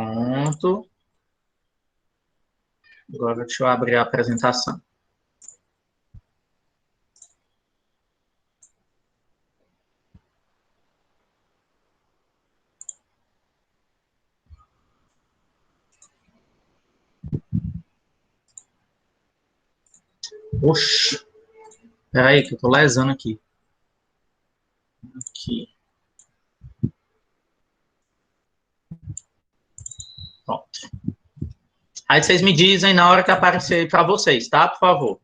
Pronto. Agora deixa eu abrir a apresentação. Oxi. Peraí, que eu tô lesando aqui. Aqui. Pronto. Aí vocês me dizem na hora que aparecer para vocês, tá? Por favor.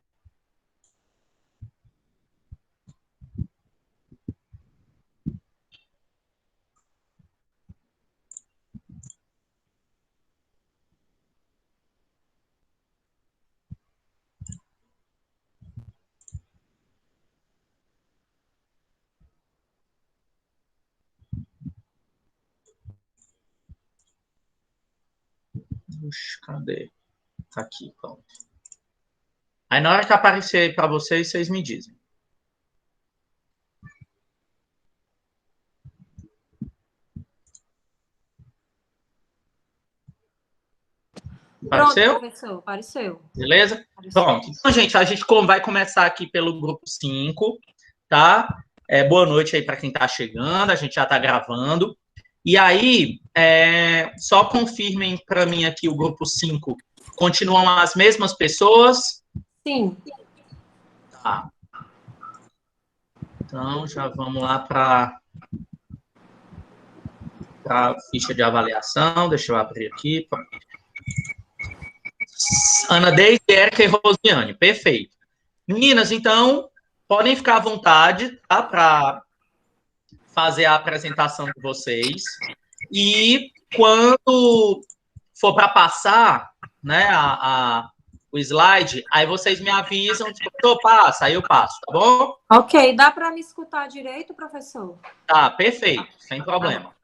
Oxi, cadê? Tá aqui, pronto. Aí na hora que aparecer para vocês, vocês me dizem. Apareceu? Pronto, professor, apareceu. Beleza? Apareceu. Pronto. Então, gente, a gente vai começar aqui pelo grupo 5, tá? Boa noite aí para quem está chegando, a gente já está gravando. E aí, só confirmem para mim aqui o grupo 5. Continuam as mesmas pessoas? Sim. Tá. Então, já vamos lá para a ficha de avaliação. Deixa eu abrir aqui. Ana Deise, Érica e Rosiane. Perfeito. Meninas, então, podem ficar à vontade, tá? Para fazer a apresentação de vocês. E quando for para passar, né, o slide, aí vocês me avisam, tipo, passa, aí eu passo, tá bom? Ok, dá para me escutar direito, professor? Tá, perfeito, sem problema.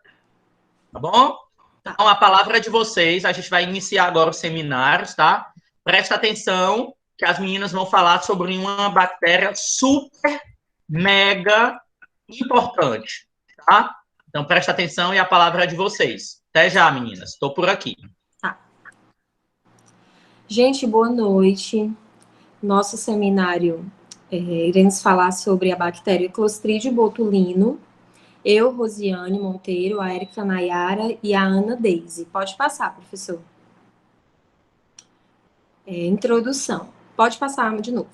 Tá bom? Então, a palavra é de vocês, a gente vai iniciar agora os seminários, tá? Presta atenção que as meninas vão falar sobre uma bactéria super, mega importante, tá? Então, presta atenção e a palavra é de vocês. Até já, meninas. Estou por aqui. Tá. Gente, boa noite. Nosso seminário, iremos falar sobre a bactéria Clostridium botulinum. Eu, Rosiane Monteiro, a Érica Nayara e a Ana Deise. Pode passar, professor. Introdução. Pode passar de novo.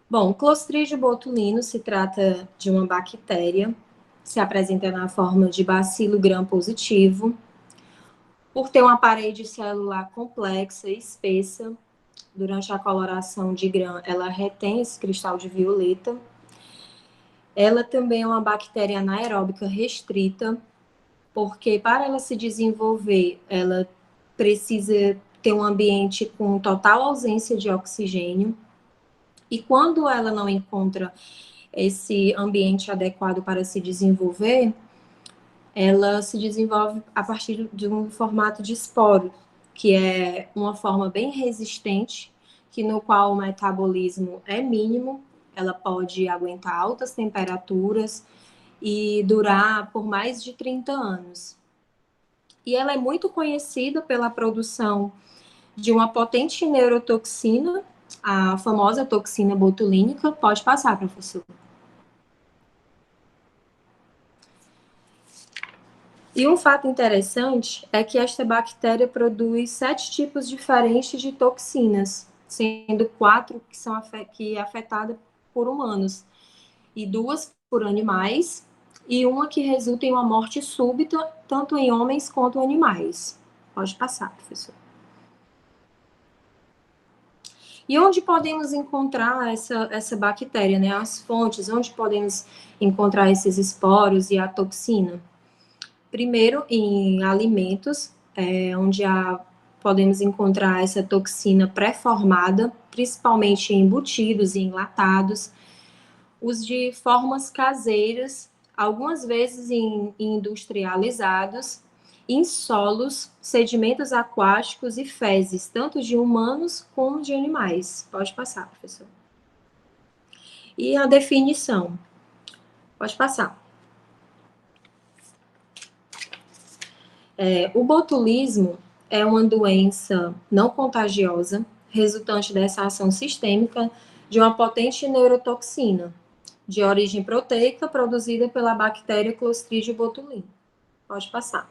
Bom, Clostridium botulinum se trata de uma bactéria, se apresenta na forma de bacilo gram-positivo, por ter uma parede celular complexa e espessa. Durante a coloração de gram, ela retém esse cristal de violeta. Ela também é uma bactéria anaeróbica restrita, porque para ela se desenvolver, ela precisa ter um ambiente com total ausência de oxigênio. E quando ela não encontra esse ambiente adequado para se desenvolver, ela se desenvolve a partir de um formato de esporo, que é uma forma bem resistente, que no qual o metabolismo é mínimo, ela pode aguentar altas temperaturas e durar por mais de 30 anos. E ela é muito conhecida pela produção de uma potente neurotoxina, a famosa toxina botulínica. Pode passar, professor. E um fato interessante é que esta bactéria produz 7 tipos diferentes de toxinas, sendo 4 que são afetadas por humanos, e 2 por animais, e uma que resulta em uma morte súbita, tanto em homens quanto em animais. Pode passar, professor. E onde podemos encontrar essa bactéria, né? As fontes, onde podemos encontrar esses esporos e a toxina? Primeiro, em alimentos, onde podemos encontrar essa toxina pré-formada, principalmente em embutidos e enlatados, os de formas caseiras, algumas vezes em industrializados, em solos, sedimentos aquáticos e fezes, tanto de humanos como de animais. Pode passar, professor. E a definição. Pode passar. O botulismo é uma doença não contagiosa, resultante dessa ação sistêmica de uma potente neurotoxina, de origem proteica, produzida pela bactéria Clostridium botulinum. Pode passar.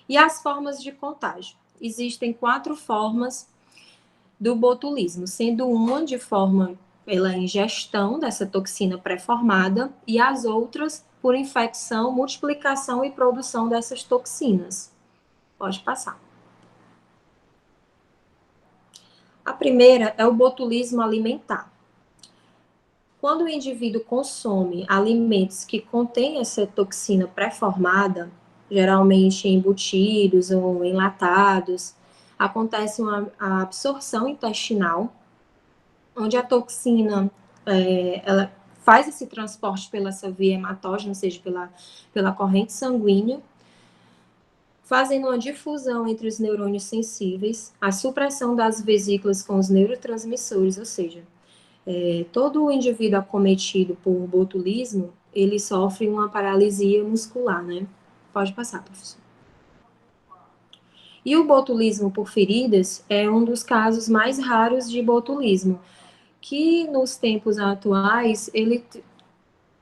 E as formas de contágio? Existem 4 formas do botulismo, sendo uma de forma pela ingestão dessa toxina pré-formada e as outras por infecção, multiplicação e produção dessas toxinas. Pode passar. A primeira é o botulismo alimentar. Quando o indivíduo consome alimentos que contêm essa toxina pré-formada, geralmente embutidos ou enlatados, acontece a absorção intestinal, onde a toxina ela faz esse transporte pela essa via hematógena, ou seja, pela corrente sanguínea, fazendo uma difusão entre os neurônios sensíveis, a supressão das vesículas com os neurotransmissores, ou seja, todo o indivíduo acometido por botulismo, ele sofre uma paralisia muscular, né? Pode passar, professor. E o botulismo por feridas é um dos casos mais raros de botulismo, que nos tempos atuais ele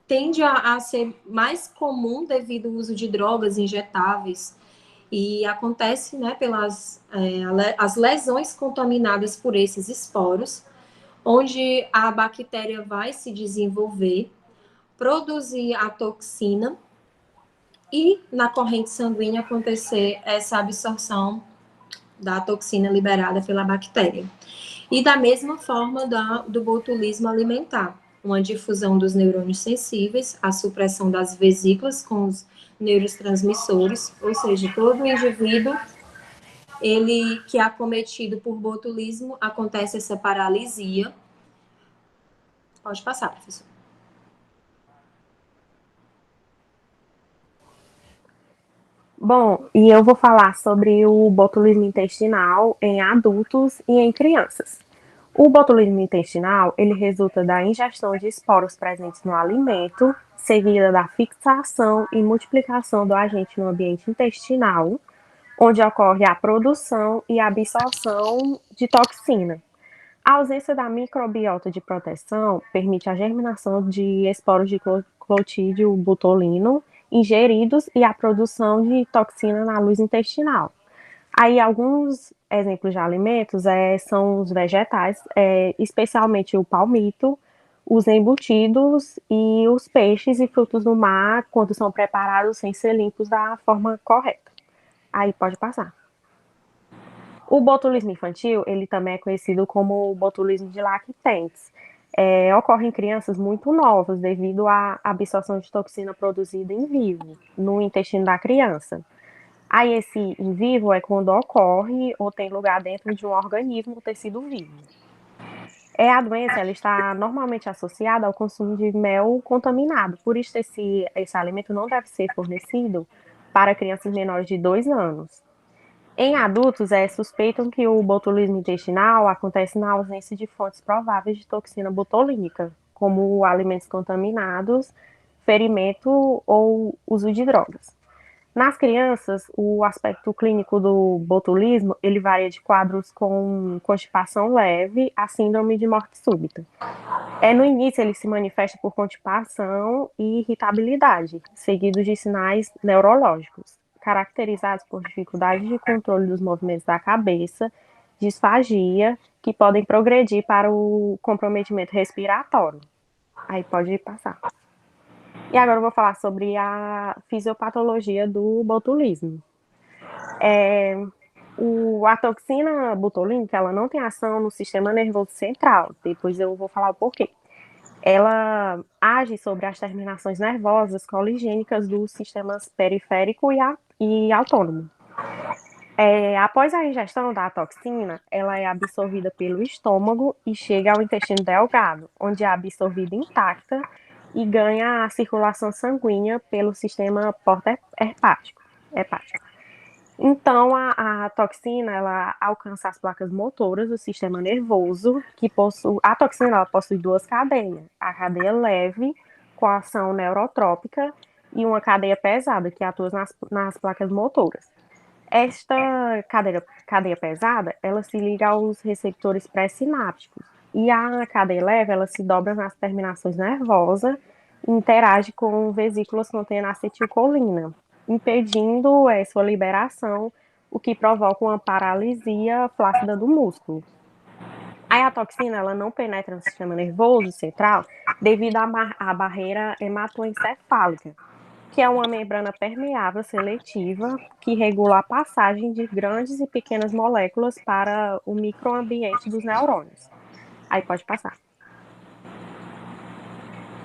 tende a ser mais comum devido ao uso de drogas injetáveis e acontece, né, pelas as lesões contaminadas por esses esporos, onde a bactéria vai se desenvolver, produzir a toxina e na corrente sanguínea acontecer essa absorção da toxina liberada pela bactéria. E da mesma forma do botulismo alimentar, uma difusão dos neurônios sensíveis, a supressão das vesículas com os neurotransmissores, ou seja, todo indivíduo ele que é acometido por botulismo, acontece essa paralisia. Pode passar, professor. Bom, e eu vou falar sobre o botulismo intestinal em adultos e em crianças. O botulismo intestinal, ele resulta da ingestão de esporos presentes no alimento, seguida da fixação e multiplicação do agente no ambiente intestinal, onde ocorre a produção e a absorção de toxina. A ausência da microbiota de proteção permite a germinação de esporos de Clostridium botulinum ingeridos e a produção de toxina na luz intestinal. Aí, alguns exemplos de alimentos são os vegetais, especialmente o palmito, os embutidos e os peixes e frutos do mar, quando são preparados sem ser limpos da forma correta. Aí, pode passar. O botulismo infantil, ele também é conhecido como o botulismo de lactentes. Ocorre em crianças muito novas devido à absorção de toxina produzida em vivo, no intestino da criança. Aí esse em vivo é quando ocorre ou tem lugar dentro de um organismo ou tecido vivo. A doença ela está normalmente associada ao consumo de mel contaminado, por isso esse alimento não deve ser fornecido para crianças menores de 2 anos. Em adultos, suspeitam que o botulismo intestinal acontece na ausência de fontes prováveis de toxina botulínica, como alimentos contaminados, ferimento ou uso de drogas. Nas crianças, o aspecto clínico do botulismo, ele varia de quadros com constipação leve a síndrome de morte súbita. No início, ele se manifesta por constipação e irritabilidade, seguidos de sinais neurológicos, caracterizados por dificuldade de controle dos movimentos da cabeça, disfagia, que podem progredir para o comprometimento respiratório. Aí pode passar. E agora eu vou falar sobre a fisiopatologia do botulismo. A toxina botulínica, ela não tem ação no sistema nervoso central. Depois eu vou falar o porquê. Ela age sobre as terminações nervosas coligênicas dos sistemas periférico e autônomo. Após a ingestão da toxina, ela é absorvida pelo estômago e chega ao intestino delgado, onde é absorvida intacta e ganha a circulação sanguínea pelo sistema porta-hepático. Então, a toxina, ela alcança as placas motoras do sistema nervoso, a toxina ela possui 2 cadeias. A cadeia leve, com a ação neurotrópica, e uma cadeia pesada, que atua nas placas motoras. Esta cadeia pesada, ela se liga aos receptores pré-sinápticos, e a cadeia leve, ela se dobra nas terminações nervosas e interage com vesículas contendo acetilcolina, impedindo sua liberação, o que provoca uma paralisia flácida do músculo. Aí a toxina, ela não penetra no sistema nervoso central devido à barreira hematoencefálica, que é uma membrana permeável seletiva que regula a passagem de grandes e pequenas moléculas para o microambiente dos neurônios. Aí pode passar.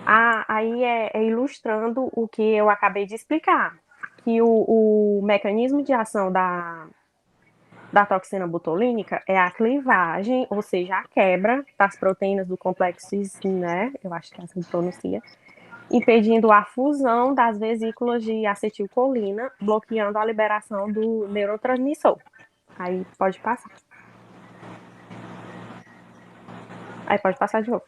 Aí é ilustrando o que eu acabei de explicar, que o mecanismo de ação da toxina botulínica é a clivagem, ou seja, a quebra das proteínas do complexo ISIN, né? Eu acho que é assim que pronuncia, impedindo a fusão das vesículas de acetilcolina, bloqueando a liberação do neurotransmissor. Aí pode passar. Aí pode passar de novo.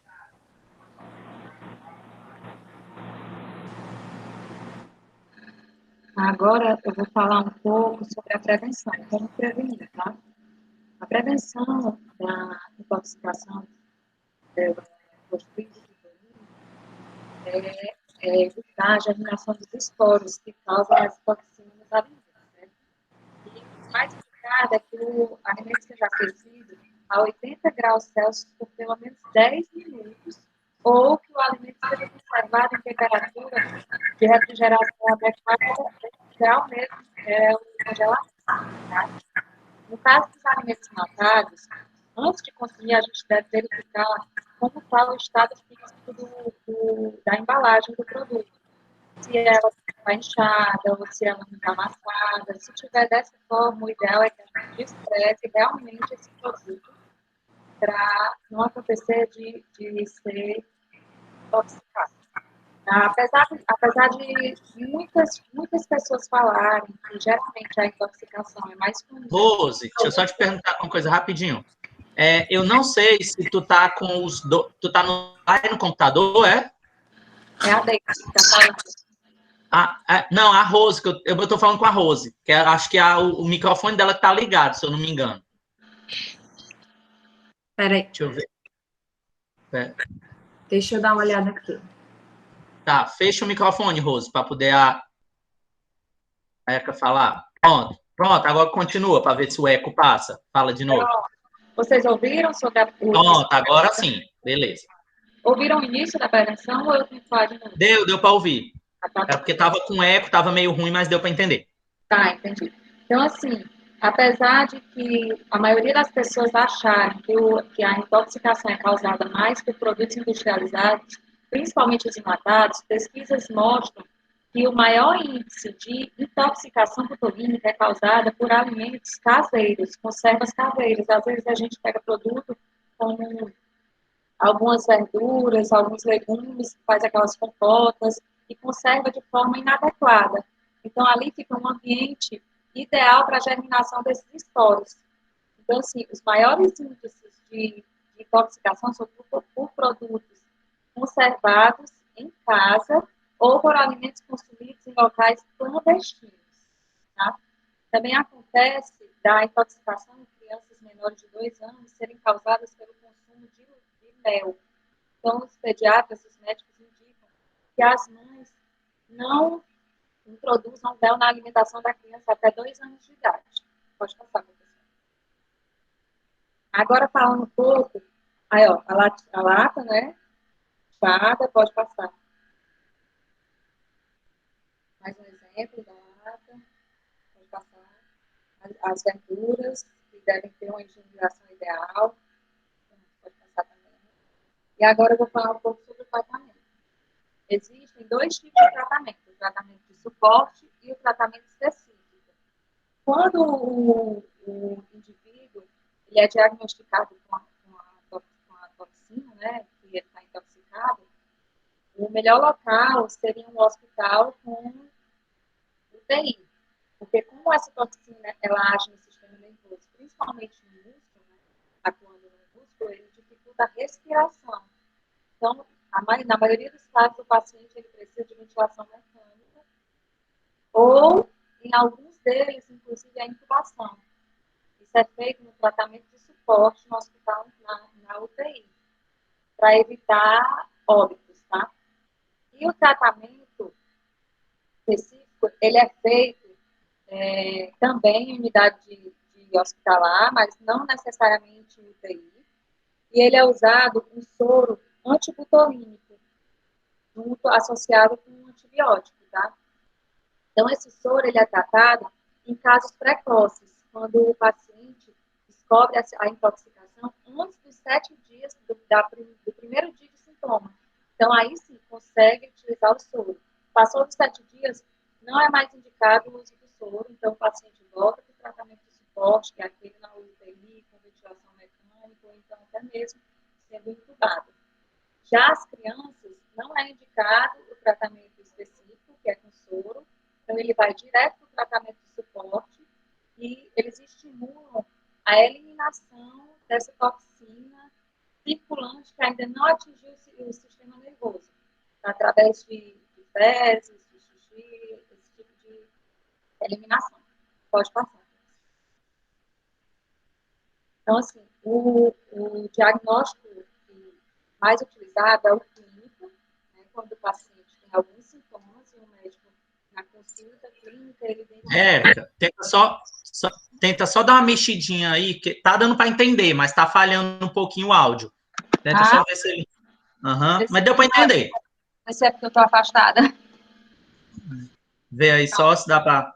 Agora eu vou falar um pouco sobre a prevenção, como prevenir, tá? A prevenção da intoxicação pela clostridium é evitar a germinação dos esporos que causam as toxinas nos alimentos, né? E o mais indicado é que o alimento seja aquecido a 80 graus Celsius por pelo menos 10 minutos, ou que o alimento seja conservado em temperatura de refrigeração adequada, ideal mesmo é o congelamento, tá? No caso dos alimentos matados, antes de consumir, a gente deve verificar como está o estado físico da embalagem do produto. Se ela está inchada ou se ela não está amassada. Se tiver dessa forma, o ideal é que a gente despreze realmente esse produto para não acontecer de ser intoxicado. Apesar de muitas pessoas falarem que geralmente a intoxicação é mais comum. Rose, deixa eu só te perguntar uma coisa rapidinho. Eu não sei se tu tá com os tu tá no computador, é? É a Deise que está falando. Não, a Rose, que eu tô falando com a Rose, que acho que o microfone dela tá ligado, se eu não me engano. Peraí. Deixa eu ver. Deixa eu dar uma olhada aqui. Tá, fecha o microfone, Rose, para poder a Eca falar. Pronto, agora continua para ver se o eco passa. Fala de novo. Vocês ouviram sobre Pronto, agora sim, beleza. Ouviram o início da prevenção ou eu tenho que falar de novo? Deu para ouvir. É porque tava com eco, tava meio ruim, mas deu para entender. Tá, entendi. Então, assim, apesar de que a maioria das pessoas acharem que a intoxicação é causada mais por produtos industrializados, principalmente os enlatados, pesquisas mostram que o maior índice de intoxicação botulínica é causada por alimentos caseiros, conservas caseiras. Às vezes a gente pega produto como algumas verduras, alguns legumes, faz aquelas compotas e conserva de forma inadequada. Então, ali fica um ambiente ideal para a germinação desses esporos. Então, assim, os maiores índices de intoxicação são por produtos conservados em casa ou por alimentos consumidos em locais clandestinos. Tá? Também acontece da intoxicação em crianças menores de 2 anos serem causadas pelo consumo de mel. Então, os pediatras, os médicos indicam que as mães não introduzam mel na alimentação da criança até 2 anos de idade. Pode passar, professor. Agora, falando um pouco, aí, ó, a lata, né? Chada, pode passar. Mais um exemplo da lata. Pode passar. As verduras, que devem ter uma higienização ideal. Pode passar também. E agora eu vou falar um pouco sobre o tratamento. Existem 2 tipos de tratamento, o tratamento de suporte e o tratamento específico. Quando o indivíduo ele é diagnosticado com a toxina, né, que ele está intoxicado, o melhor local seria um hospital com UTI, porque como essa toxina ela age no sistema nervoso, principalmente no músculo, né, atuando no músculo, ele dificulta a respiração. Então, na maioria dos casos, o paciente ele precisa de ventilação mecânica ou, em alguns deles, inclusive, a intubação. Isso é feito no tratamento de suporte no hospital, na UTI, para evitar óbitos, tá? E o tratamento específico, ele é feito também em unidade de hospitalar, mas não necessariamente em UTI. E ele é usado com soro antibutolínico, junto, associado com um antibiótico, tá? Então, esse soro, ele é tratado em casos precoces, quando o paciente descobre a intoxicação antes dos 7 dias do primeiro dia de sintoma. Então, aí sim, consegue utilizar o soro. Passou dos 7 dias, não é mais indicado o uso do soro, então o paciente volta para o tratamento de suporte, que é aquele na UTI, com ventilação mecânica, ou então até mesmo sendo intubado. Já as crianças, não é indicado o tratamento específico, que é com soro, então ele vai direto para o tratamento de suporte e eles estimulam a eliminação dessa toxina circulante que ainda não atingiu o sistema nervoso, através de fezes, de xixi, esse tipo de eliminação. Pode passar. Então, assim, o diagnóstico mais utilizado é o clínico, né, quando o paciente tem alguns sintomas e o médico, na consulta clínica, ele identifica. Érica, tenta só dar uma mexidinha aí, que tá dando para entender, mas tá falhando um pouquinho o áudio. Tenta só ver se ele... Mas deu para entender. Mas é porque eu tô afastada. Vê aí só se dá para...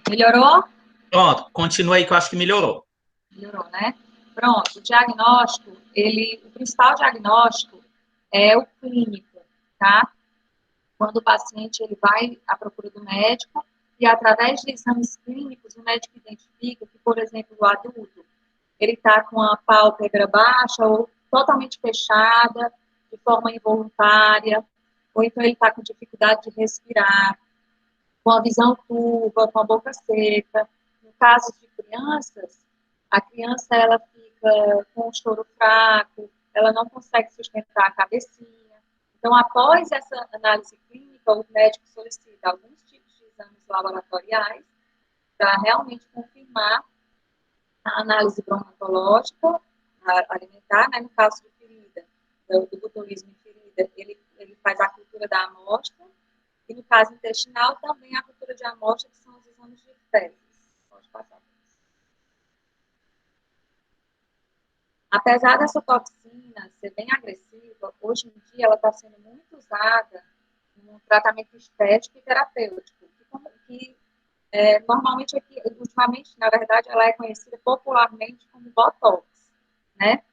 Melhorou? Pronto, continua aí que eu acho que melhorou. Melhorou, né? Pronto, o diagnóstico, o principal diagnóstico é o clínico, tá? Quando o paciente ele vai à procura do médico e, através de exames clínicos, o médico identifica que, por exemplo, o adulto, ele está com a pálpebra baixa ou totalmente fechada, de forma involuntária, ou então ele está com dificuldade de respirar, com a visão turva, com a boca seca. No caso de crianças, a criança ela fica com um choro fraco, ela não consegue sustentar a cabecinha. Então, após essa análise clínica, o médico solicita alguns tipos de exames laboratoriais para realmente confirmar a análise bromatológica, alimentar, né, no caso de ferida, do botulismo em ferida, ele faz a cultura da amostra, e no caso intestinal, também a cultura de amostra, que são os exames de fezes. Pode passar. Apesar dessa toxina ser bem agressiva, hoje em dia ela está sendo muito usada no tratamento estético e terapêutico, que normalmente aqui, ultimamente, na verdade, ela é conhecida popularmente como Botox, né?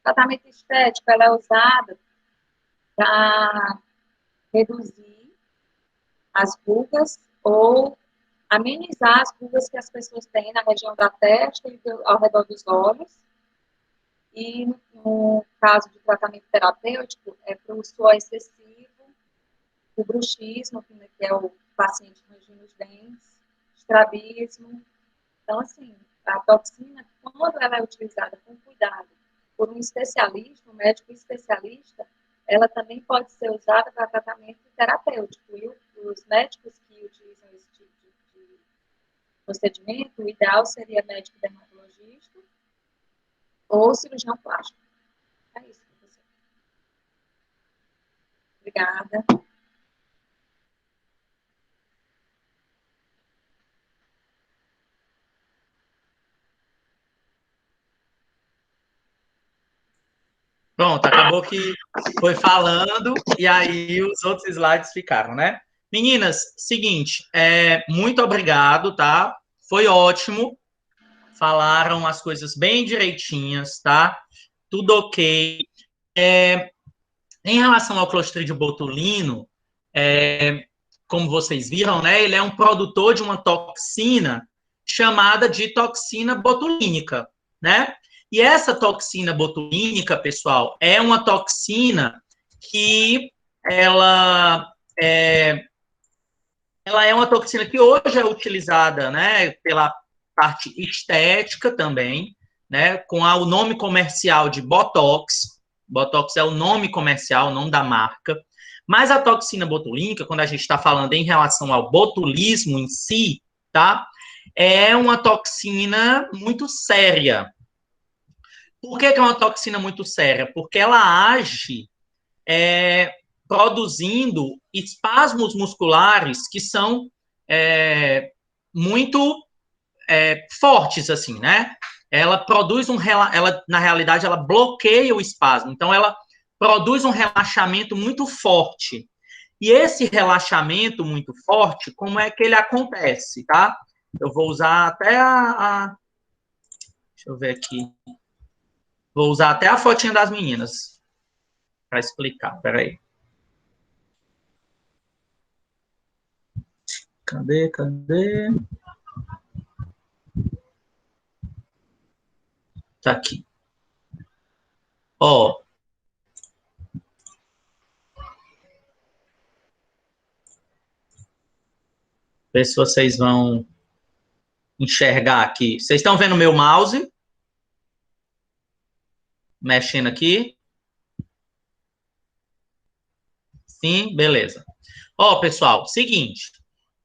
O tratamento estético, ela é usada para reduzir as rugas ou amenizar as rugas que as pessoas têm na região da testa e ao redor dos olhos. E no caso de tratamento terapêutico, é para o suor excessivo, o bruxismo, que é o paciente rangindo os dentes, estrabismo. Então, assim, a toxina, quando ela é utilizada com cuidado por um especialista, um médico especialista, ela também pode ser usada para tratamento terapêutico. E os médicos que utilizam esse tipo de procedimento, o ideal seria médico dermatologista ou cirurgião plástico. É isso, professor. Obrigada. Pronto, acabou que foi falando e aí os outros slides ficaram, né? Meninas, seguinte, muito obrigado, tá? Foi ótimo. Falaram as coisas bem direitinhas, tá? Tudo ok. Em relação ao Clostridium botulino, como vocês viram, né? Ele é um produtor de uma toxina chamada de toxina botulínica, né? E essa toxina botulínica, pessoal, é uma toxina que ela é uma toxina que hoje é utilizada, né, pela parte estética também, né, com o nome comercial de Botox. Botox é o nome comercial, o nome da marca. Mas a toxina botulínica, quando a gente está falando em relação ao botulismo em si, tá? É uma toxina muito séria. Por que é uma toxina muito séria? Porque ela age produzindo espasmos musculares que são muito fortes, assim, né? Ela produz na realidade, ela bloqueia o espasmo. Então, ela produz um relaxamento muito forte. E esse relaxamento muito forte, como é que ele acontece, tá? Eu vou usar até deixa eu ver aqui. Vou usar até a fotinha das meninas para explicar. Peraí. Cadê? Tá aqui. Ó. Ver se vocês vão enxergar aqui. Vocês estão vendo o meu mouse? Mexendo aqui. Sim, beleza. Ó, pessoal, seguinte.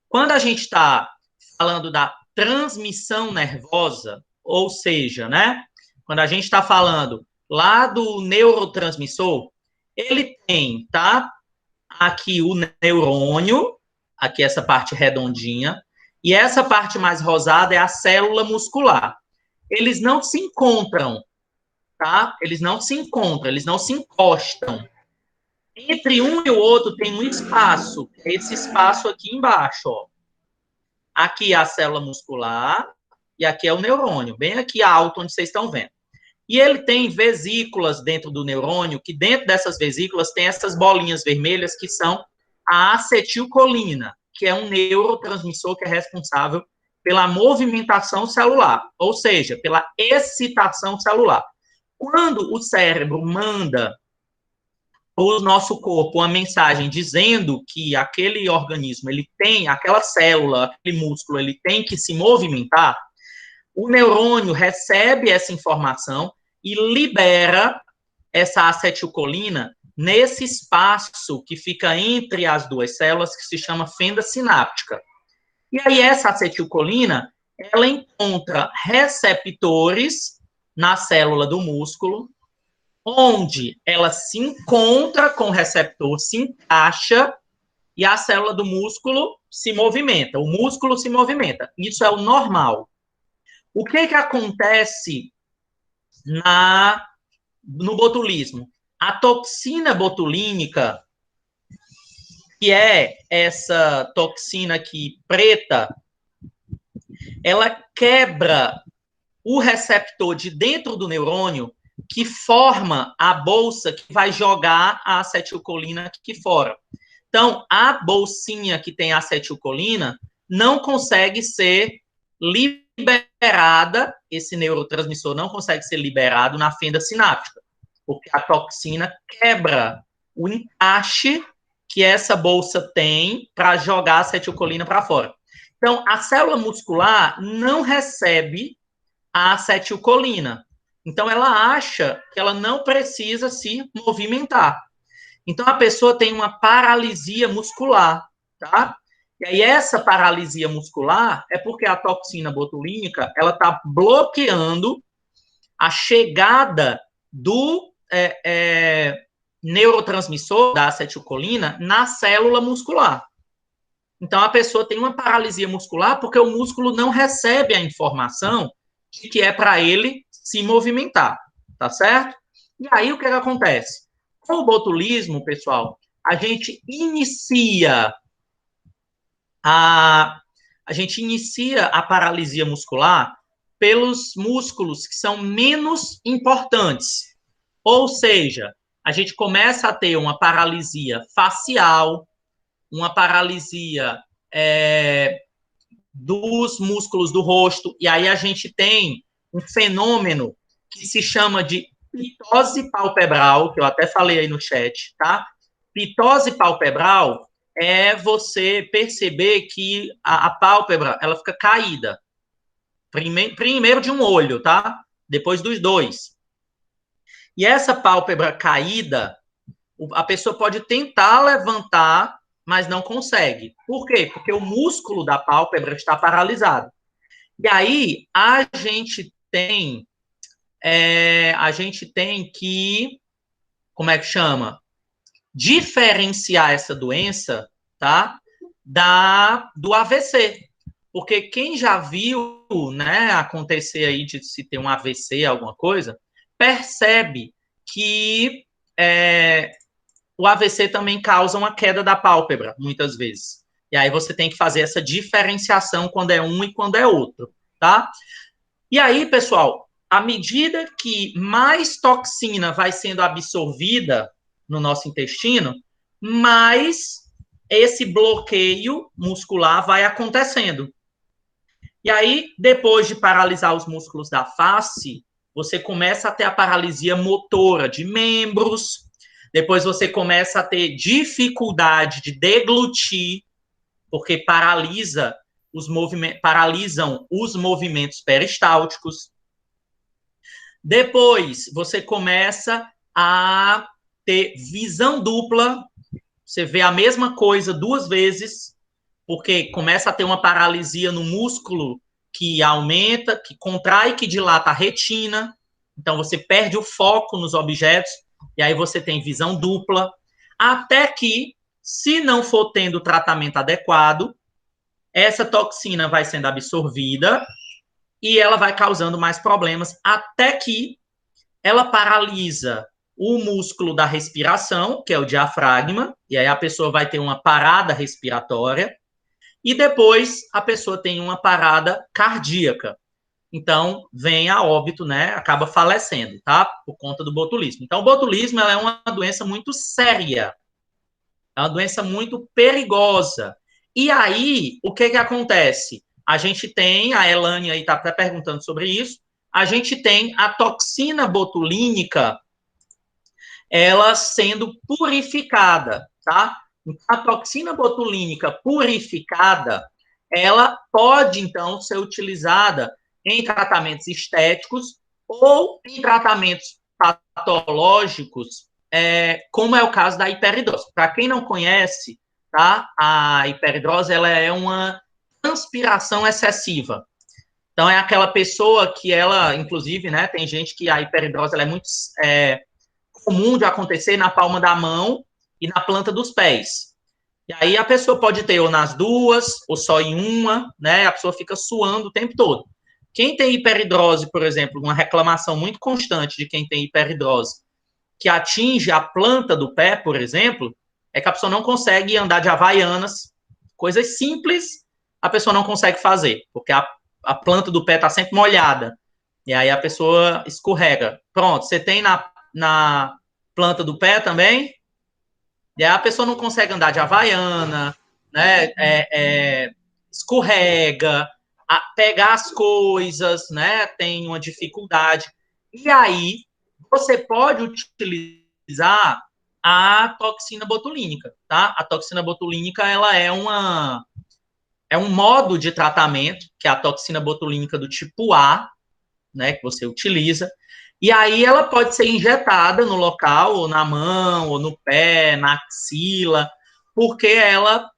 Quando a gente está falando da transmissão nervosa, ou seja, né? Quando a gente está falando lá do neurotransmissor, ele tem, tá? Aqui o neurônio, aqui essa parte redondinha, e essa parte mais rosada é a célula muscular. Eles não se encontram, tá? Eles não se encontram, eles não se encostam. Entre um e o outro tem um espaço, esse espaço aqui embaixo, ó. Aqui é a célula muscular e aqui é o neurônio, bem aqui alto onde vocês estão vendo. E ele tem vesículas dentro do neurônio, que dentro dessas vesículas tem essas bolinhas vermelhas que são a acetilcolina, que é um neurotransmissor que é responsável pela movimentação celular, ou seja, pela excitação celular. Quando o cérebro manda o nosso corpo uma mensagem dizendo que aquele organismo, ele tem, aquela célula, aquele músculo, ele tem que se movimentar, o neurônio recebe essa informação e libera essa acetilcolina nesse espaço que fica entre as duas células, que se chama fenda sináptica. E aí essa acetilcolina, ela encontra receptores na célula do músculo, onde ela se encontra com o receptor, se encaixa, e a célula do músculo se movimenta, o músculo se movimenta. Isso é o normal. O que acontece no botulismo? A toxina botulínica, que é essa toxina aqui preta, ela quebra o receptor de dentro do neurônio que forma a bolsa que vai jogar a acetilcolina aqui fora. Então, a bolsinha que tem acetilcolina não consegue ser liberada, esse neurotransmissor não consegue ser liberado na fenda sináptica, porque a toxina quebra o encaixe que essa bolsa tem para jogar a acetilcolina para fora. Então, a célula muscular não recebe a acetilcolina. Então, ela acha que ela não precisa se movimentar. Então, a pessoa tem uma paralisia muscular, tá? E aí, essa paralisia muscular é porque a toxina botulínica, ela está bloqueando a chegada do neurotransmissor, da acetilcolina, na célula muscular. Então, a pessoa tem uma paralisia muscular porque o músculo não recebe a informação de que é para ele se movimentar, tá certo? E aí, o que acontece? Com o botulismo, pessoal, a gente inicia a paralisia muscular pelos músculos que são menos importantes. Ou seja, a gente começa a ter uma paralisia facial, uma paralisia dos músculos do rosto, e aí a gente tem um fenômeno que se chama de pitose palpebral, que eu até falei aí no chat, tá? Pitose palpebral é você perceber que a pálpebra, ela fica caída. Primeiro de um olho, tá? Depois dos dois. E essa pálpebra caída, A pessoa pode tentar levantar, mas não consegue. Por quê? Porque o músculo da pálpebra está paralisado. E aí, a gente tem que, como é que chama? Diferenciar essa doença, tá? Do AVC. Porque quem já viu, né, acontecer aí de se ter um AVC, alguma coisa, percebe que o AVC também causa uma queda da pálpebra, muitas vezes. E aí você tem que fazer essa diferenciação quando é um e quando é outro, tá? E aí, pessoal, à medida que mais toxina vai sendo absorvida no nosso intestino, mais esse bloqueio muscular vai acontecendo. E aí, depois de paralisar os músculos da face, você começa a ter a paralisia motora de membros, depois você começa a ter dificuldade de deglutir, porque paralisam os movimentos peristálticos. Depois, você começa a ter visão dupla, você vê a mesma coisa 2 vezes, porque começa a ter uma paralisia no músculo que aumenta, que contrai, que dilata a retina, então você perde o foco nos objetos, e aí você tem visão dupla, até que, se não for tendo tratamento adequado, essa toxina vai sendo absorvida e ela vai causando mais problemas, até que ela paralisa o músculo da respiração, que é o diafragma, e aí a pessoa vai ter uma parada respiratória, e depois a pessoa tem uma parada cardíaca. Então, vem a óbito, né? Acaba falecendo, tá? Por conta do botulismo. Então, o botulismo é uma doença muito séria. É uma doença muito perigosa. E aí, o que acontece? A gente tem, a Elane aí está até perguntando sobre isso, a gente tem a toxina botulínica, ela sendo purificada, tá? A toxina botulínica purificada, ela pode, então, ser utilizada em tratamentos estéticos ou em tratamentos patológicos, como é o caso da hiperidrose. Para quem não conhece, tá? A hiperidrose, ela é uma transpiração excessiva. Então, é aquela pessoa que ela, inclusive, né, tem gente que a hiperidrose ela é muito comum de acontecer na palma da mão e na planta dos pés. E aí a pessoa pode ter ou nas duas, ou só em uma, né? A pessoa fica suando o tempo todo. Quem tem hiperidrose, por exemplo, uma reclamação muito constante de quem tem hiperidrose, que atinge a planta do pé, por exemplo, é que a pessoa não consegue andar de havaianas, coisas simples a pessoa não consegue fazer, porque a planta do pé está sempre molhada, e aí a pessoa escorrega. Pronto, você tem na planta do pé também, e aí a pessoa não consegue andar de havaiana, né, escorrega, pegar as coisas, né, tem uma dificuldade. E aí, você pode utilizar a toxina botulínica, tá? A toxina botulínica, ela é um modo de tratamento, que é a toxina botulínica do tipo A, né, que você utiliza, e aí ela pode ser injetada no local, ou na mão, ou no pé, na axila, porque ela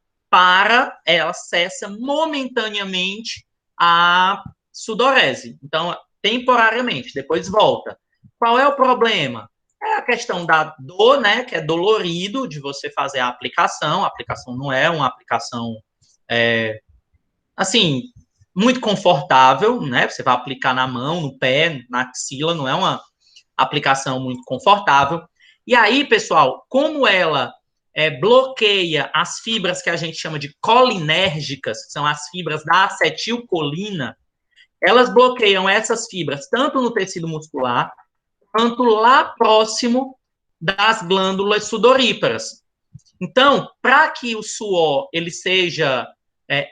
cessa momentaneamente a sudorese. Então, temporariamente, depois volta. Qual é o problema? É a questão da dor, né, que é dolorido de você fazer a aplicação não é uma aplicação, assim, muito confortável, né? Você vai aplicar na mão, no pé, na axila, não é uma aplicação muito confortável. E aí, pessoal, como ela bloqueia as fibras que a gente chama de colinérgicas, que são as fibras da acetilcolina, elas bloqueiam essas fibras tanto no tecido muscular, quanto lá próximo das glândulas sudoríparas. Então, para que o suor ele seja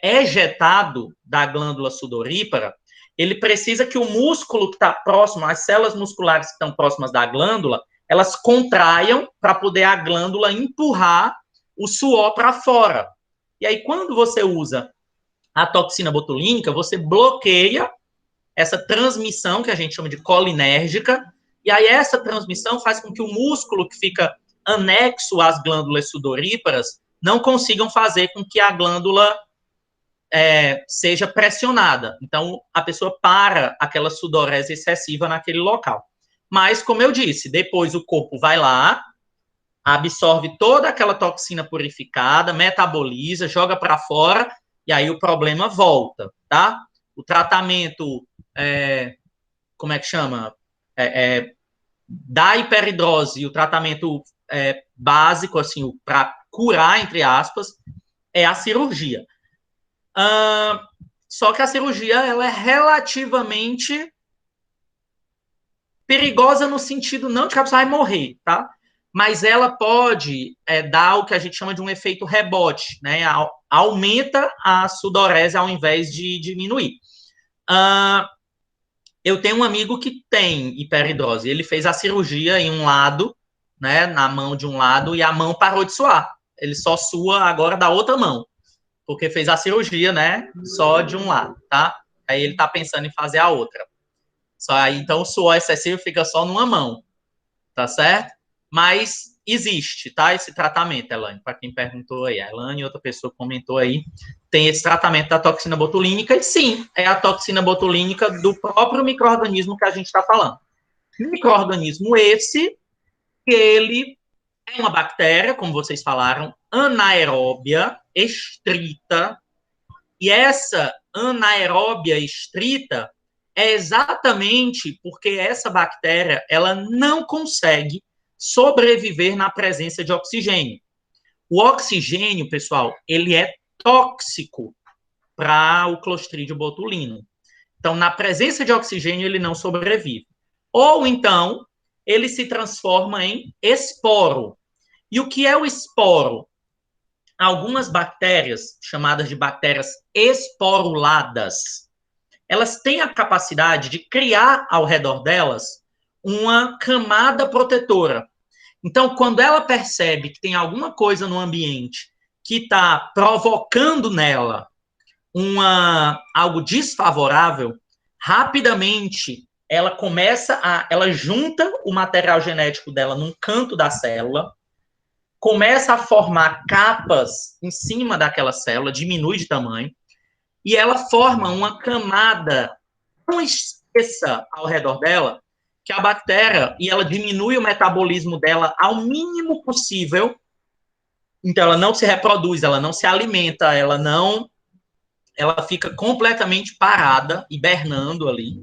ejetado da glândula sudorípara, ele precisa que o músculo que está próximo, as células musculares que estão próximas da glândula, elas contraiam para poder a glândula empurrar o suor para fora. E aí, quando você usa a toxina botulínica, você bloqueia essa transmissão, que a gente chama de colinérgica, e aí essa transmissão faz com que o músculo que fica anexo às glândulas sudoríparas não consigam fazer com que a glândula seja pressionada. Então, a pessoa para aquela sudorese excessiva naquele local. Mas, como eu disse, depois o corpo vai lá, absorve toda aquela toxina purificada, metaboliza, joga para fora, e aí o problema volta, tá? O tratamento, como é que chama? Da hiperidrose, o tratamento básico, assim, para curar, entre aspas, é a cirurgia. Só que a cirurgia, ela é relativamente perigosa no sentido não de que a pessoa vai morrer, tá? Mas ela pode dar o que a gente chama de um efeito rebote, né? Aumenta a sudorese ao invés de diminuir. Eu tenho um amigo que tem hiperidrose. Ele fez a cirurgia em um lado, né? Na mão de um lado, e a mão parou de suar. Ele só sua agora da outra mão, porque fez a cirurgia, né? Só de um lado, tá? Aí ele tá pensando em fazer a outra. Só aí, então, o suor excessivo fica só numa mão, tá certo? Mas existe, tá? Esse tratamento, Elaine, para quem perguntou aí. A Elaine e outra pessoa comentou aí, tem esse tratamento da toxina botulínica, e sim, é a toxina botulínica do próprio micro-organismo que a gente está falando. Micro-organismo esse, que ele é uma bactéria, como vocês falaram, anaeróbia, estrita, e essa anaeróbia estrita é exatamente porque essa bactéria, ela não consegue sobreviver na presença de oxigênio. O oxigênio, pessoal, ele é tóxico para o Clostridium botulinum. Então, na presença de oxigênio, ele não sobrevive. Ou, então, ele se transforma em esporo. E o que é o esporo? Algumas bactérias, chamadas de bactérias esporuladas, elas têm a capacidade de criar ao redor delas uma camada protetora. Então, quando ela percebe que tem alguma coisa no ambiente que está provocando nela algo desfavorável, rapidamente ela junta o material genético dela num canto da célula, começa a formar capas em cima daquela célula, diminui de tamanho, e ela forma uma camada tão espessa ao redor dela que a bactéria, e ela diminui o metabolismo dela ao mínimo possível, então ela não se reproduz, ela não se alimenta, ela fica completamente parada, hibernando ali,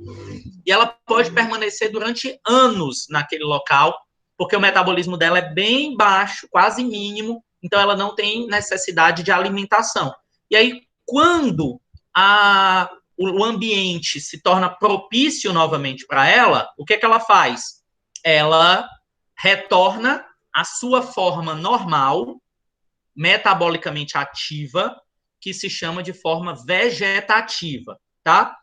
e ela pode permanecer durante anos naquele local, porque o metabolismo dela é bem baixo, quase mínimo, então ela não tem necessidade de alimentação. E aí, quando o ambiente se torna propício novamente para ela, o que ela faz? Ela retorna à sua forma normal, metabolicamente ativa, que se chama de forma vegetativa, tá?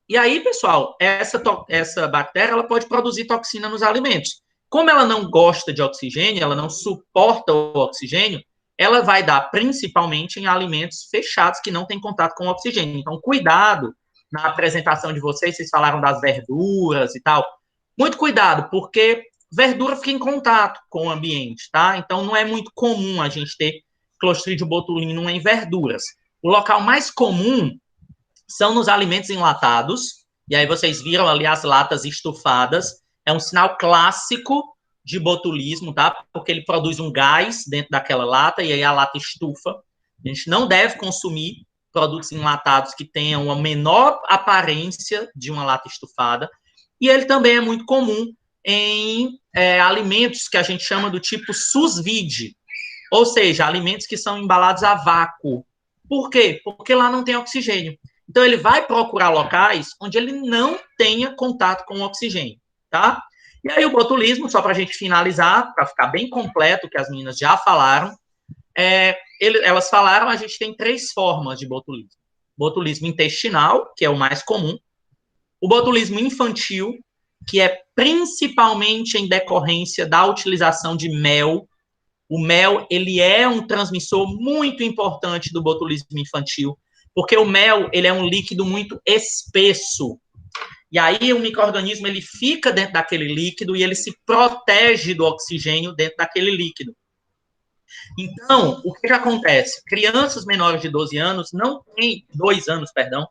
E aí, pessoal, essa bactéria, ela pode produzir toxina nos alimentos. Como ela não gosta de oxigênio, ela não suporta o oxigênio, ela vai dar principalmente em alimentos fechados que não têm contato com o oxigênio. Então, cuidado na apresentação de vocês falaram das verduras e tal. Muito cuidado, porque verdura fica em contato com o ambiente, tá? Então, não é muito comum a gente ter Clostridium botulinum em verduras. O local mais comum são nos alimentos enlatados, e aí vocês viram ali as latas estufadas, é um sinal clássico de botulismo, tá? Porque ele produz um gás dentro daquela lata, e aí a lata estufa. A gente não deve consumir produtos enlatados que tenham a menor aparência de uma lata estufada, e ele também é muito comum em alimentos que a gente chama do tipo sous-vide, ou seja, alimentos que são embalados a vácuo. Por quê? Porque lá não tem oxigênio. Então, ele vai procurar locais onde ele não tenha contato com o oxigênio, tá? E aí, o botulismo, só para a gente finalizar, para ficar bem completo, o que as meninas já falaram, elas falaram, a gente tem 3 formas de botulismo. Botulismo intestinal, que é o mais comum. O botulismo infantil, que é principalmente em decorrência da utilização de mel. O mel, ele é um transmissor muito importante do botulismo infantil, porque o mel, ele é um líquido muito espesso. E aí o micro-organismo ele fica dentro daquele líquido e ele se protege do oxigênio dentro daquele líquido. Então, o que acontece? Crianças menores de 12 anos não têm, 2 anos, perdão,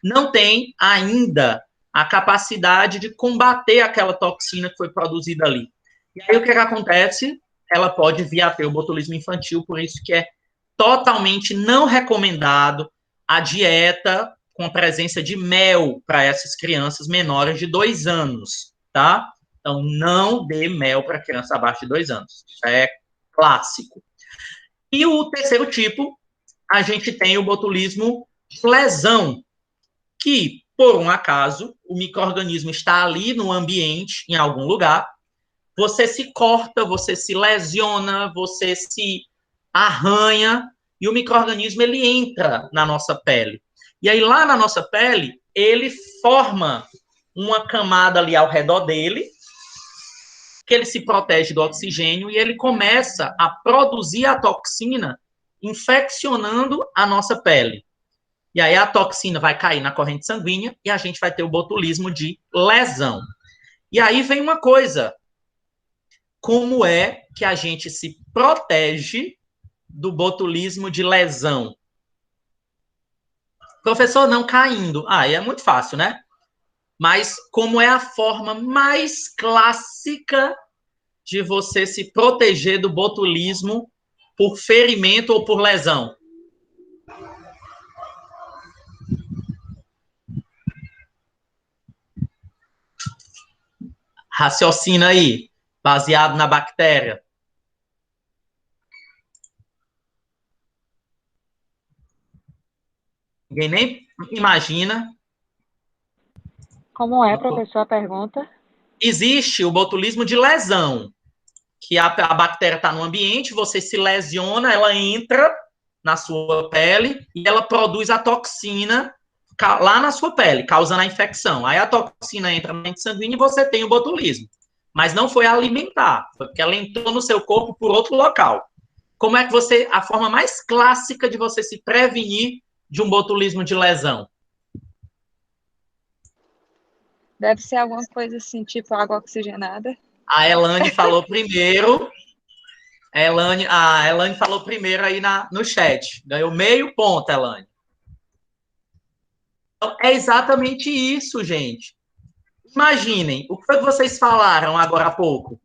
não têm ainda a capacidade de combater aquela toxina que foi produzida ali. E aí o que acontece? Ela pode vir a ter o botulismo infantil, por isso que é totalmente não recomendado a dieta com a presença de mel para essas crianças menores de 2 anos, tá? Então, não dê mel para criança abaixo de 2 anos. Isso é clássico. E o terceiro tipo, a gente tem o botulismo de lesão, que, por um acaso, o micro-organismo está ali no ambiente, em algum lugar, você se corta, você se lesiona, você se arranha, e o micro-organismo ele entra na nossa pele. E aí, lá na nossa pele, ele forma uma camada ali ao redor dele, que ele se protege do oxigênio, e ele começa a produzir a toxina, infeccionando a nossa pele. E aí a toxina vai cair na corrente sanguínea e a gente vai ter o botulismo de lesão. E aí vem uma coisa, como é que a gente se protege do botulismo de lesão? Professor, não caindo. Aí é muito fácil, né? Mas como é a forma mais clássica de você se proteger do botulismo por ferimento ou por lesão? Raciocina aí, baseado na bactéria. Ninguém nem imagina. Como é, professor, a pergunta? Existe o botulismo de lesão, que a bactéria está no ambiente, você se lesiona, ela entra na sua pele e ela produz a toxina lá na sua pele, causando a infecção. Aí a toxina entra na corrente sanguínea e você tem o botulismo. Mas não foi alimentar, foi porque ela entrou no seu corpo por outro local. Como é que você, a forma mais clássica de você se prevenir de um botulismo de lesão? Deve ser alguma coisa assim, tipo água oxigenada. A Elane falou primeiro. A Elane falou primeiro aí no chat. Ganhou meio ponto, Elane. Então, é exatamente isso, gente. Imaginem, o que foi que vocês falaram agora há pouco?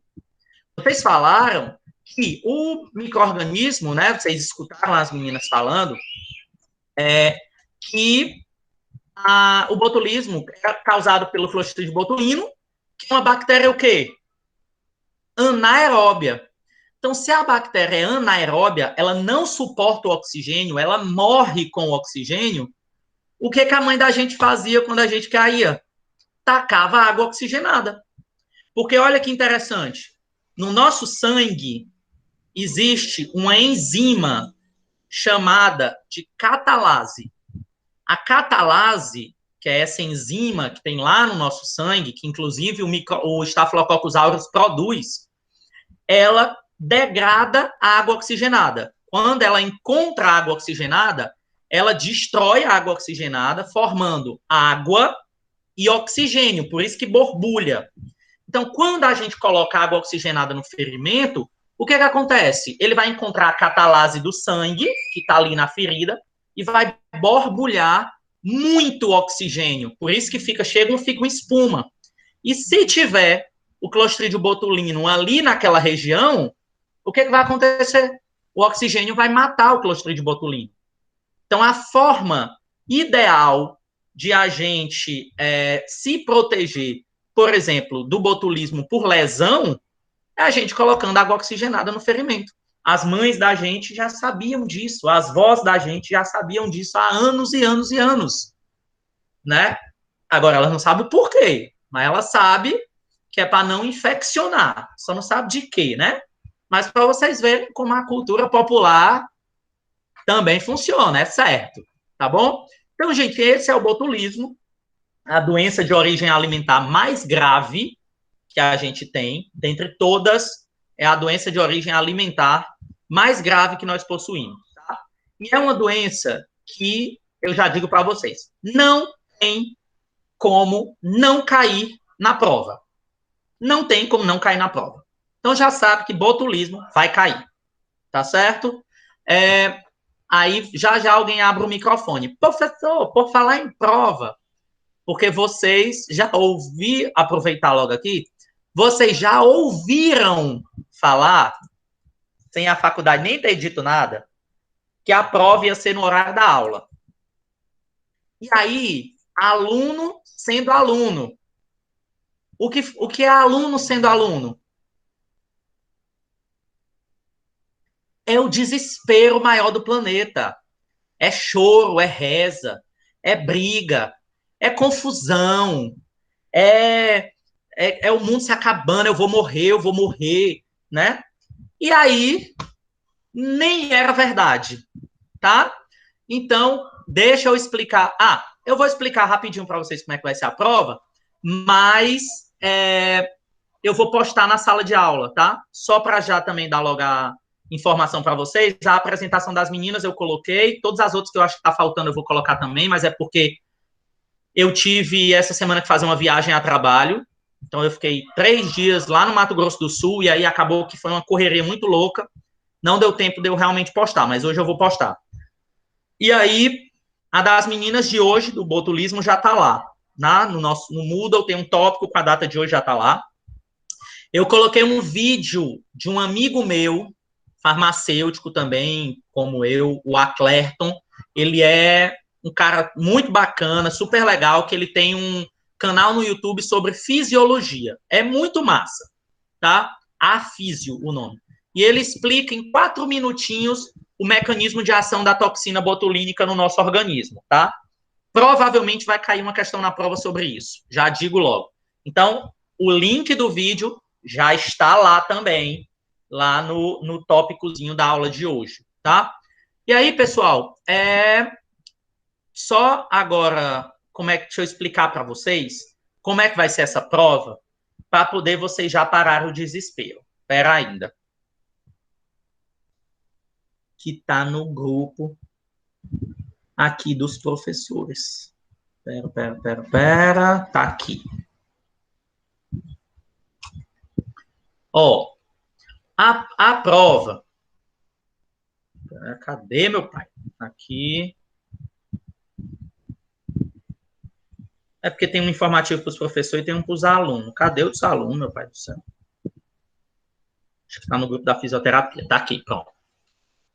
Vocês falaram que o micro-organismo, né? Vocês escutaram as meninas falando, que o botulismo é causado pelo Clostridium botulino, que é uma bactéria o quê? Anaeróbia. Então, se a bactéria é anaeróbia, ela não suporta o oxigênio, ela morre com o oxigênio. O que a mãe da gente fazia quando a gente caía? Tacava água oxigenada. Porque olha que interessante. No nosso sangue existe uma enzima chamada de catalase. A catalase, que é essa enzima que tem lá no nosso sangue, que inclusive o Staphylococcus aureus produz, ela degrada a água oxigenada. Quando ela encontra a água oxigenada, ela destrói a água oxigenada, formando água e oxigênio, por isso que borbulha. Então, quando a gente coloca água oxigenada no ferimento, o que acontece? Ele vai encontrar a catalase do sangue, que está ali na ferida, e vai borbulhar muito oxigênio. Por isso que fica uma espuma. E se tiver o Clostridium botulinum ali naquela região, o que vai acontecer? O oxigênio vai matar o Clostridium botulinum. Então, a forma ideal de a gente se proteger, por exemplo, do botulismo por lesão, é a gente colocando água oxigenada no ferimento. As mães da gente já sabiam disso, as vós da gente já sabiam disso há anos e anos e anos, né? Agora, elas não sabem o porquê, mas ela sabe que é para não infeccionar, só não sabe de quê, né? Mas para vocês verem como a cultura popular também funciona, é certo, tá bom? Então, gente, esse é o botulismo, a doença de origem alimentar mais grave que a gente tem, dentre todas, é a doença de origem alimentar mais grave que nós possuímos, tá? E é uma doença que, eu já digo para vocês, não tem como não cair na prova. Não tem como não cair na prova. Então já sabe que botulismo vai cair. Tá certo? Aí já alguém abre o microfone. Professor, por falar em prova, porque vocês já ouviram, aproveitar logo aqui, vocês já ouviram falar, sem a faculdade nem ter dito nada, que a prova ia ser no horário da aula. E aí, aluno sendo aluno. O que é aluno sendo aluno? É o desespero maior do planeta. É choro, é reza, é briga, é confusão, é o mundo se acabando, eu vou morrer, né? E aí, nem era verdade, tá? Então, deixa eu explicar. Eu vou explicar rapidinho para vocês como é que vai ser a prova, mas eu vou postar na sala de aula, tá? Só para já também dar logo a informação para vocês. A apresentação das meninas eu coloquei, todas as outras que eu acho que tá faltando eu vou colocar também, mas é porque eu tive essa semana que fazer uma viagem a trabalho, então eu fiquei 3 dias lá no Mato Grosso do Sul, e aí acabou que foi uma correria muito louca, não deu tempo de eu realmente postar, mas hoje eu vou postar. E aí, a das meninas de hoje, do botulismo, já tá lá, no Moodle tem um tópico com a data de hoje, já tá lá. Eu coloquei um vídeo de um amigo meu, farmacêutico também, como eu, o Aclerton. Ele é um cara muito bacana, super legal, que ele tem um canal no YouTube sobre fisiologia. É muito massa, tá? Afísio, o nome. E ele explica em 4 minutinhos o mecanismo de ação da toxina botulínica no nosso organismo, tá? Provavelmente vai cair uma questão na prova sobre isso. Já digo logo. Então, o link do vídeo já está lá também, lá no tópicozinho da aula de hoje, tá? E aí, pessoal, só agora, deixa eu explicar para vocês como é que vai ser essa prova, para poder vocês já parar o desespero. Espera ainda. Que tá no grupo aqui dos professores. Pera. Tá aqui. Ó, a prova. Cadê meu pai? Aqui. É porque tem um informativo para os professores e tem um para os alunos. Cadê os alunos, meu pai do céu? Acho que está no grupo da fisioterapia. Tá aqui, pronto.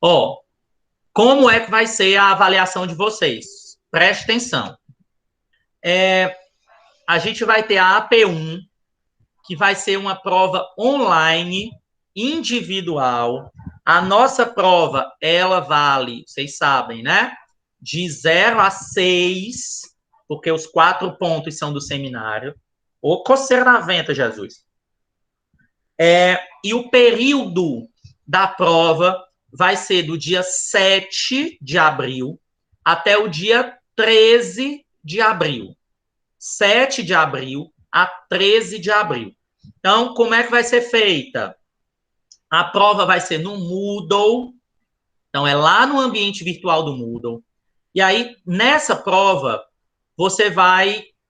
Ó, como é que vai ser a avaliação de vocês? Preste atenção. A gente vai ter a AP1, que vai ser uma prova online, individual. A nossa prova, ela vale, vocês sabem, né? De 0 a 6, porque os 4 pontos são do seminário. Ô, coceira na venta, Jesus. E o período da prova vai ser do dia 7 de abril até o dia 13 de abril. 7 de abril a 13 de abril. Então, como é que vai ser feita? A prova vai ser no Moodle. Então, é lá no ambiente virtual do Moodle. E aí, nessa prova,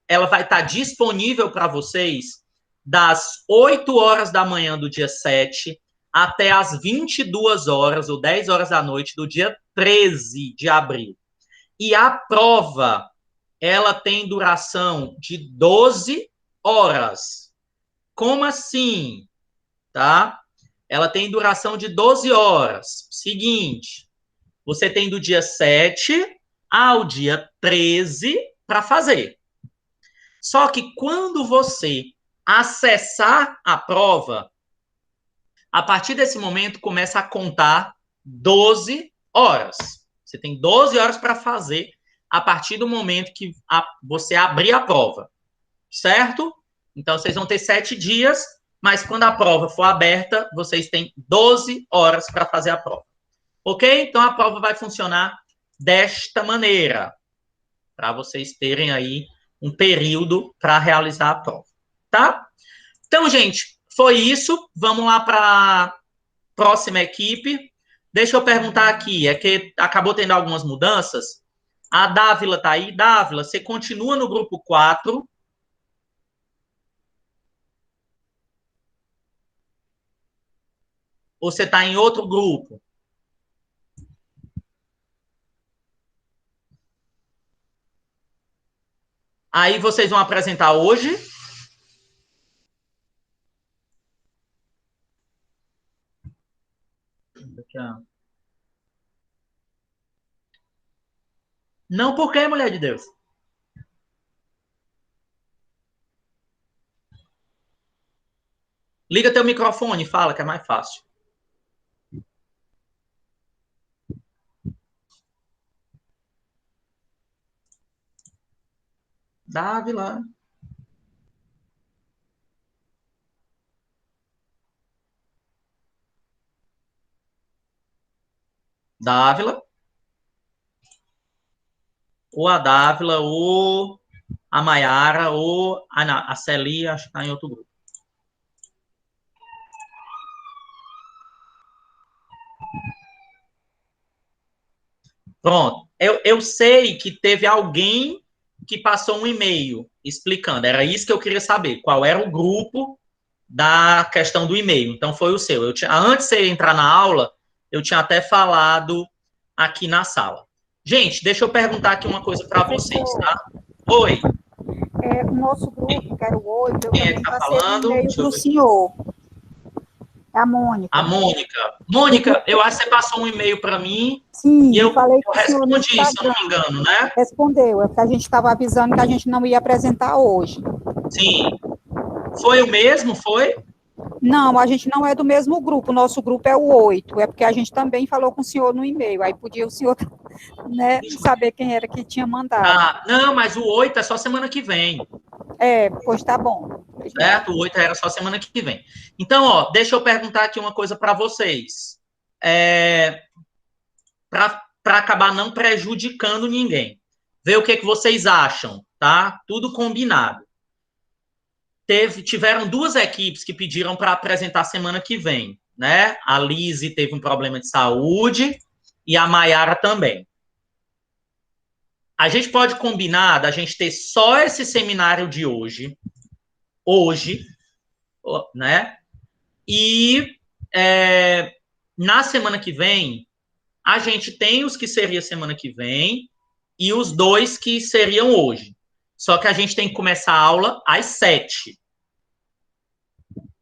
ela vai estar disponível para vocês das 8 horas da manhã do dia 7 até as 22 horas ou 10 horas da noite do dia 13 de abril. E a prova, ela tem duração de 12 horas. Como assim? Tá? Ela tem duração de 12 horas. Seguinte, você tem do dia 7 ao dia 13 para fazer. Só que quando você acessar a prova, a partir desse momento começa a contar 12 horas. Você tem 12 horas para fazer a partir do momento que você abrir a prova, certo? Então, vocês vão ter 7 dias, mas quando a prova for aberta, vocês têm 12 horas para fazer a prova. Ok? Então, a prova vai funcionar desta maneira, para vocês terem aí um período para realizar a prova, tá? Então, gente, foi isso. Vamos lá para a próxima equipe. Deixa eu perguntar aqui, é que acabou tendo algumas mudanças. A Dávila tá aí? Dávila, você continua no grupo 4. Ou você tá em outro grupo? Aí vocês vão apresentar hoje? Não, por quê, mulher de Deus? Liga teu microfone e fala, que é mais fácil. Dávila. Dávila. Ou a Dávila, ou a Maiara, ou a Celi, acho que está em outro grupo. Pronto. Eu sei que teve alguém que passou um e-mail explicando. Era isso que eu queria saber. Qual era o grupo da questão do e-mail. Então, foi o seu. Antes de você entrar na aula, eu tinha até falado aqui na sala. Gente, deixa eu perguntar aqui uma coisa para vocês, tá? Oi. O nosso grupo, que era o 8, eu Quem é também que tá passei falando? um e-mail para o senhor. É a Mônica. A Mônica. Mônica, eu acho que você passou um e-mail para mim. Sim, e eu falei com o senhor no respondi, se eu não me engano, né? Respondeu, é porque a gente estava avisando que a gente não ia apresentar hoje. Sim. Foi o mesmo, foi? Não, a gente não é do mesmo grupo, o nosso grupo é o 8, é porque a gente também falou com o senhor no e-mail, aí podia o senhor, né, saber quem era que tinha mandado. Ah, não, mas o 8 é só semana que vem. Pois tá bom. Certo? O 8 era só semana que vem. Então, ó, deixa eu perguntar aqui uma coisa para vocês. Para acabar não prejudicando ninguém. Ver o que vocês acham, tá? Tudo combinado. Tiveram duas equipes que pediram para apresentar semana que vem, né? A Lise teve um problema de saúde e a Maiara também. A gente pode combinar da gente ter só esse seminário de hoje, né? E na semana que vem, a gente tem os que seria semana que vem e os 2 que seriam hoje. Só que a gente tem que começar a aula às 7.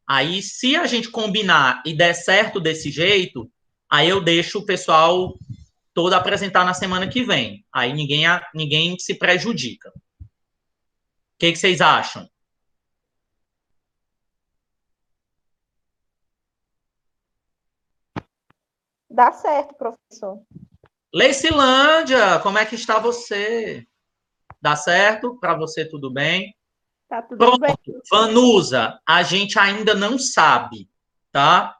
Aí, se a gente combinar e der certo desse jeito, aí eu deixo o pessoal todo apresentar na semana que vem. Aí ninguém se prejudica. O que vocês acham? Dá certo, professor. Leicilândia, como é que está você? Dá certo? Para você, tudo bem? Tá tudo Pronto, bem. Vanusa, a gente ainda não sabe, tá?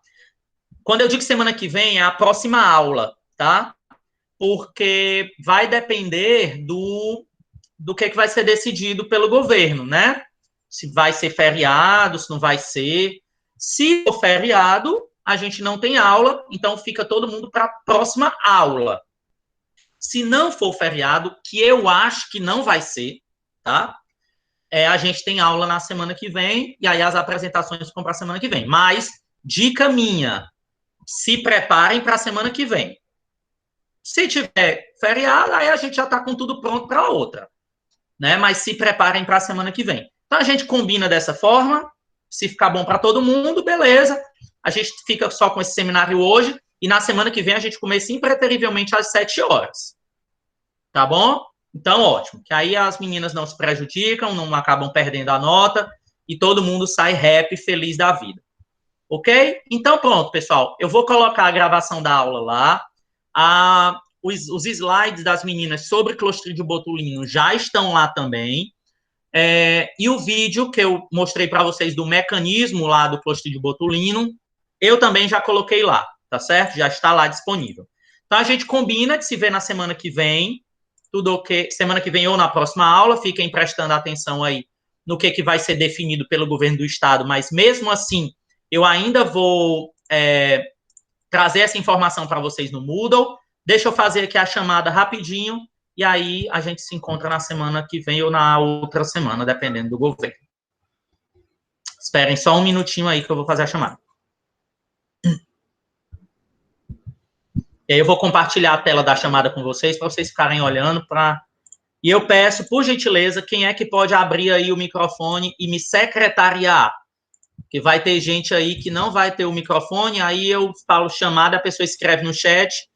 Quando eu digo semana que vem, é a próxima aula, tá? Porque vai depender do que vai ser decidido pelo governo, né? Se vai ser feriado, se não vai ser. Se for feriado, a gente não tem aula, então fica todo mundo para a próxima aula. Se não for feriado, que eu acho que não vai ser, tá? A gente tem aula na semana que vem, e aí as apresentações ficam para a semana que vem. Mas, dica minha, se preparem para a semana que vem. Se tiver feriado, aí a gente já está com tudo pronto para outra. Né? Mas se preparem para a semana que vem. Então, a gente combina dessa forma, se ficar bom para todo mundo, beleza. A gente fica só com esse seminário hoje, e na semana que vem a gente começa impreterivelmente às 7 horas. Tá bom? Então, ótimo. Que aí as meninas não se prejudicam, não acabam perdendo a nota e todo mundo sai happy, feliz da vida. Ok? Então, pronto, pessoal. Eu vou colocar a gravação da aula lá. Os slides das meninas sobre Clostridio botulino já estão lá também. E o vídeo que eu mostrei para vocês do mecanismo lá do Clostridio botulino, eu também já coloquei lá, tá certo? Já está lá disponível. Então, a gente combina de se ver na semana que vem, tudo ok, semana que vem ou na próxima aula, fiquem prestando atenção aí no que vai ser definido pelo governo do estado, mas mesmo assim, eu ainda vou trazer essa informação para vocês no Moodle. Deixa eu fazer aqui a chamada rapidinho e aí a gente se encontra na semana que vem ou na outra semana, dependendo do governo. Esperem só um minutinho aí que eu vou fazer a chamada. E aí eu vou compartilhar a tela da chamada com vocês, para vocês ficarem olhando para... E eu peço, por gentileza, quem é que pode abrir aí o microfone e me secretariar? Que vai ter gente aí que não vai ter o microfone, aí eu falo chamada, a pessoa escreve no chat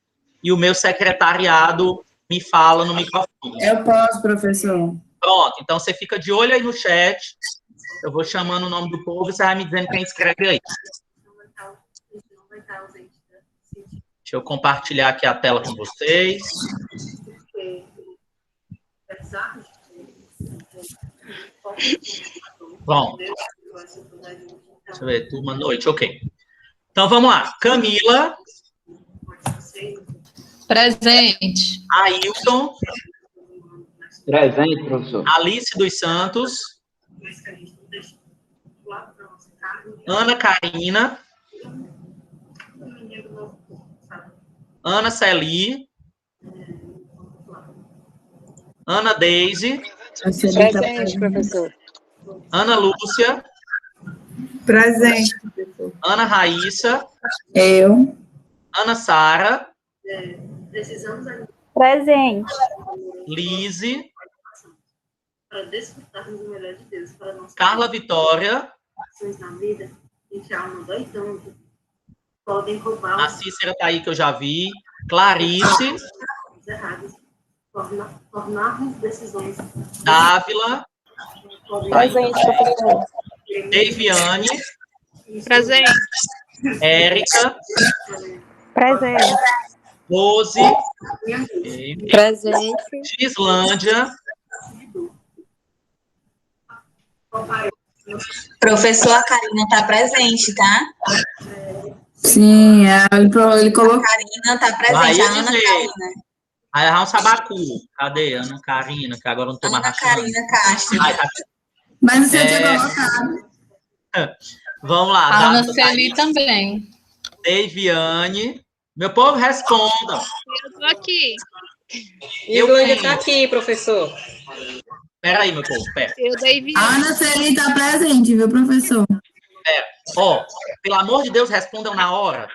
e o meu secretariado me fala no microfone. Eu posso, professor. Pronto, então você fica de olho aí no chat, eu vou chamando o nome do povo e você vai me dizendo quem escreve aí. Deixa eu compartilhar aqui a tela com vocês. Pronto. Deixa eu ver, turma, noite, ok. Então, vamos lá. Camila. Presente. Ailton. Presente, professor. Alice dos Santos. Ana Karina. Ana Celi. Ana Deise. Presente, professor. Ana Lúcia. Presente. Ana Raíssa. Eu. Ana Sara. Presente. Lise. Carla Vitória. A Cícera está aí, que eu já vi. Clarice. Dávila. Presente, professor. Deiviane. Presente. Érica. Presente. Rose. Presente. Gislândia. Professor, a Karina está presente, tá? Sim, ele colocou. A Karina está presente, a Ana Karina. Aí é um sabacu. Cadê? Ana Karina, que agora eu não estou mais Ana Karina Castro. Mas você tinha colocado. Vamos lá. A Ana Celi também. Deiviane. Meu povo, responda. Eu tô aqui. Gislândia está aqui, professor. Espera aí, meu povo, pera. Eu dei A Ana Celi está presente, viu, professor? Pera. Ó, pelo amor de Deus, respondam na hora.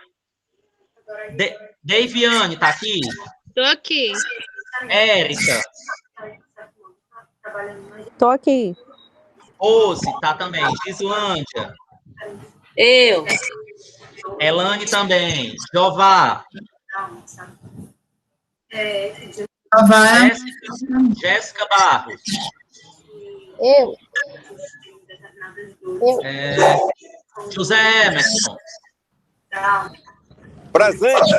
Deiviane, tá aqui? Tô aqui. Érica. Tô aqui. Rose, tá também. Gislândia. Eu. Elane também. Jová. Jéssica Barros. Eu. José Emerson. Presente.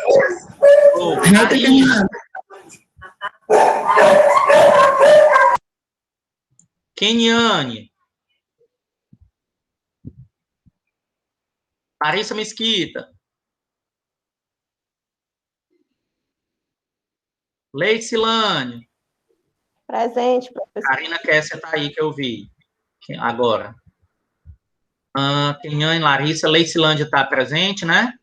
Keniane. Larissa Mesquita. Leicilane. Presente, professor. Karina Kessia tá aí, que eu vi. Agora. Keniane, Larissa. Leicilândia tá presente, né?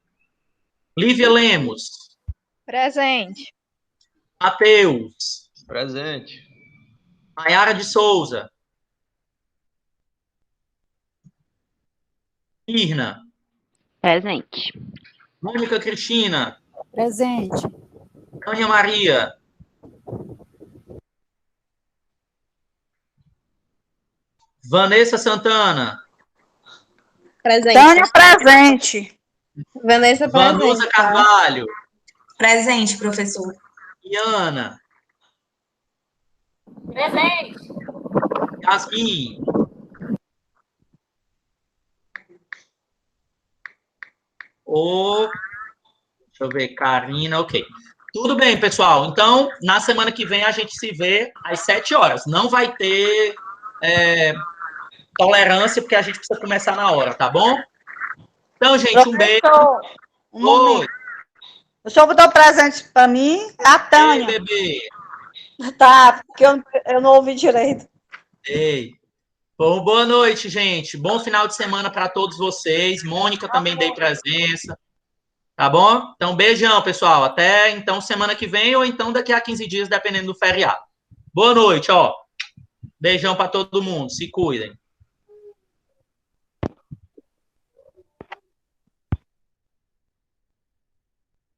Lívia Lemos. Presente. Matheus. Presente. Maiara de Souza. Irna. Presente. Mônica Cristina. Presente. Tânia Maria. Vanessa Santana. Presente. Tânia, presente. Vanessa, presente. Vanusa Carvalho. Presente, professor. Iana. Presente. Yasmin. Deixa eu ver, Karina, ok. Tudo bem, pessoal. Então, na semana que vem a gente se vê às 7 horas. Não vai ter tolerância, porque a gente precisa começar na hora, tá bom? Então, gente, um beijo. Oi. O senhor botou presente para mim? A Tânia. Ei, bebê. Tá, porque eu não ouvi direito. Ei. Bom, boa noite, gente. Bom final de semana para todos vocês. Mônica também dei presença. Tá bom? Então, beijão, pessoal. Até, então, semana que vem ou então daqui a 15 dias, dependendo do feriado. Boa noite, ó. Beijão para todo mundo. Se cuidem.